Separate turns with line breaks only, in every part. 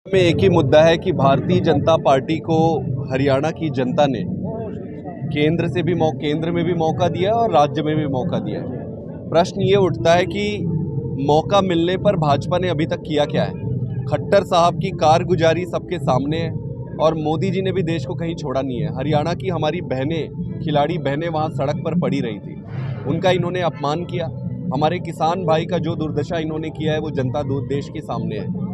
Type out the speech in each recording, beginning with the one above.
में एक ही मुद्दा है कि भारतीय जनता पार्टी को हरियाणा की जनता ने केंद्र में भी मौका दिया और राज्य में भी मौका दिया है। प्रश्न ये उठता है कि मौका मिलने पर भाजपा ने अभी तक किया क्या है। खट्टर साहब की कारगुजारी सबके सामने है और मोदी जी ने भी देश को कहीं छोड़ा नहीं है। हरियाणा की हमारी बहनें, खिलाड़ी बहनें वहाँ सड़क पर पड़ी रही थी, उनका इन्होंने अपमान किया। हमारे किसान भाई का जो दुर्दशा इन्होंने किया है वो जनता देश के सामने है।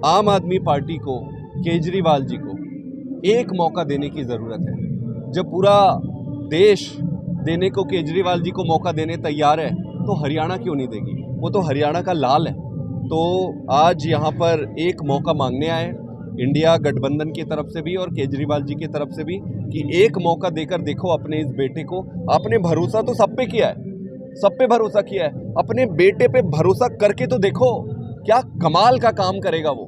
आम आदमी पार्टी को, केजरीवाल जी को एक मौका देने की ज़रूरत है। जब पूरा देश देने को केजरीवाल जी को मौका देने तैयार है तो हरियाणा क्यों नहीं देगी? वो तो हरियाणा का लाल है। तो आज यहाँ पर एक मौका मांगने आए इंडिया गठबंधन की तरफ से भी और केजरीवाल जी की तरफ से भी कि एक मौका देकर देखो अपने इस बेटे को। आपने भरोसा तो सब पे किया है, सब पे भरोसा किया है, अपने बेटे पे भरोसा करके तो देखो क्या कमाल का काम करेगा वो।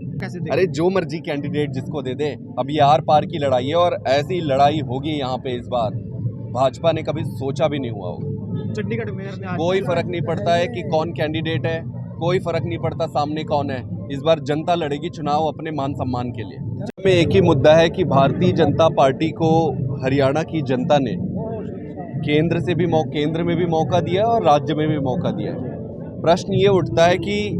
अरे जो मर्जी कैंडिडेट जिसको दे दे, अब ये आर पार की लड़ाई है और ऐसी लड़ाई होगी यहाँ पे इस बार भाजपा ने कभी सोचा भी नहीं हुआ होगा।
चंडीगढ़ मेयर ने
कोई फर्क नहीं पड़ता है कि कौन कैंडिडेट है, कोई फर्क नहीं पड़ता सामने कौन है। इस बार जनता लड़ेगी चुनाव अपने मान सम्मान के लिए। में एक ही मुद्दा है कि भारतीय जनता पार्टी को हरियाणा की जनता ने केंद्र में भी मौका दिया और राज्य में भी मौका दिया है। प्रश्न ये उठता है कि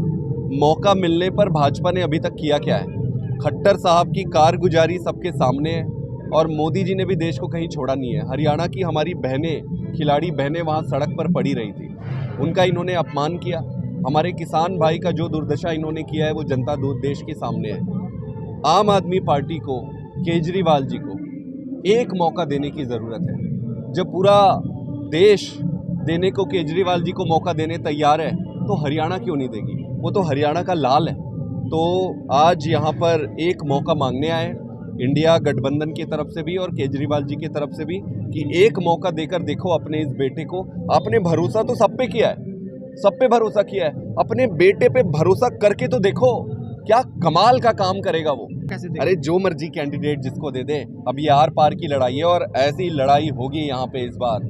मौका मिलने पर भाजपा ने अभी तक किया क्या है। खट्टर साहब की कारगुजारी सबके सामने है और मोदी जी ने भी देश को कहीं छोड़ा नहीं है। हरियाणा की हमारी बहनें, खिलाड़ी बहनें वहाँ सड़क पर पड़ी रही थी, उनका इन्होंने अपमान किया। हमारे किसान भाई का जो दुर्दशा इन्होंने किया है वो जनता देश के सामने है। आम आदमी पार्टी को, केजरीवाल जी को एक मौका देने की ज़रूरत है। जब पूरा देश देने को केजरीवाल जी को मौका देने तैयार है तो हरियाणा क्यों नहीं देगी? वो तो हरियाणा का लाल है। तो आज यहाँ पर एक मौका मांगने आए इंडिया गठबंधन की तरफ से भी और केजरीवाल जी की तरफ से भी कि एक मौका देकर देखो अपने इस बेटे को। आपने भरोसा तो सब पे किया है, सब पे भरोसा किया है, अपने बेटे पे भरोसा करके तो देखो क्या कमाल का काम करेगा वो। अरे जो मर्जी कैंडिडेट जिसको दे दे, अब ये आर पार की लड़ाई है और ऐसी लड़ाई होगी यहाँ पे इस बार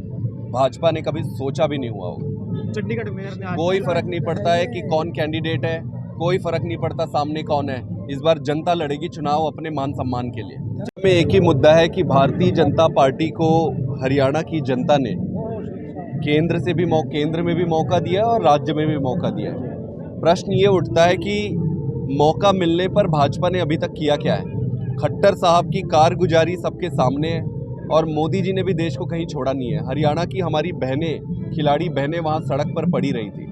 भाजपा ने कभी सोचा भी नहीं हुआ होगा।
चंडीगढ़ मेयर ने
कोई फर्क नहीं पड़ता है कि कौन कैंडिडेट है, कोई फर्क नहीं पड़ता सामने कौन है। इस बार जनता लड़ेगी चुनाव अपने मान सम्मान के लिए। में एक ही मुद्दा है कि भारतीय जनता पार्टी को हरियाणा की जनता ने केंद्र में भी मौका दिया और राज्य में भी मौका दिया है। प्रश्न ये उठता है कि मौका मिलने पर भाजपा ने अभी तक किया क्या है। खट्टर साहब की कारगुजारी सबके सामने है और मोदी जी ने भी देश को कहीं छोड़ा नहीं है। हरियाणा की हमारी बहनें, खिलाड़ी बहनें वहाँ सड़क पर पड़ी रही थी,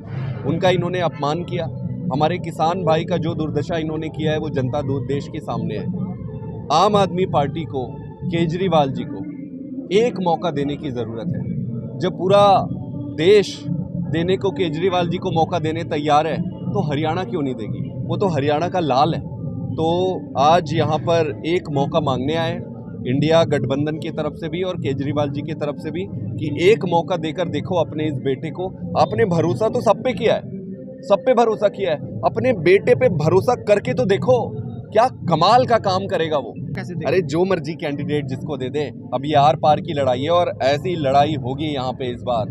उनका इन्होंने अपमान किया। हमारे किसान भाई का जो दुर्दशा इन्होंने किया है वो जनता देश के सामने है। आम आदमी पार्टी को, केजरीवाल जी को एक मौका देने की ज़रूरत है। जब पूरा देश देने को केजरीवाल जी को मौका देने तैयार है तो हरियाणा क्यों नहीं देगी? वो तो हरियाणा का लाल है। तो आज यहाँ पर एक मौका मांगने आए इंडिया गठबंधन की तरफ से भी और केजरीवाल जी की तरफ से भी कि एक मौका देकर देखो अपने इस बेटे को। आपने भरोसा तो सब पे किया है, सब पे भरोसा किया है, अपने बेटे पे भरोसा करके तो देखो क्या कमाल का काम करेगा वो। अरे जो मर्जी कैंडिडेट जिसको दे दे, अब ये आर पार की लड़ाई है और ऐसी लड़ाई होगी यहाँ पे इस बार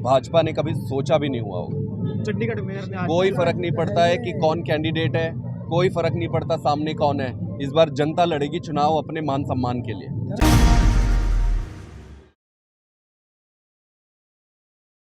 भाजपा ने कभी सोचा भी नहीं हुआ होगा।
चंडीगढ़ मेयर ने
कोई फर्क नहीं पड़ता है कि कौन कैंडिडेट है, कोई फर्क नहीं पड़ता सामने कौन है। इस बार जनता लड़ेगी चुनाव अपने मान सम्मान के लिए।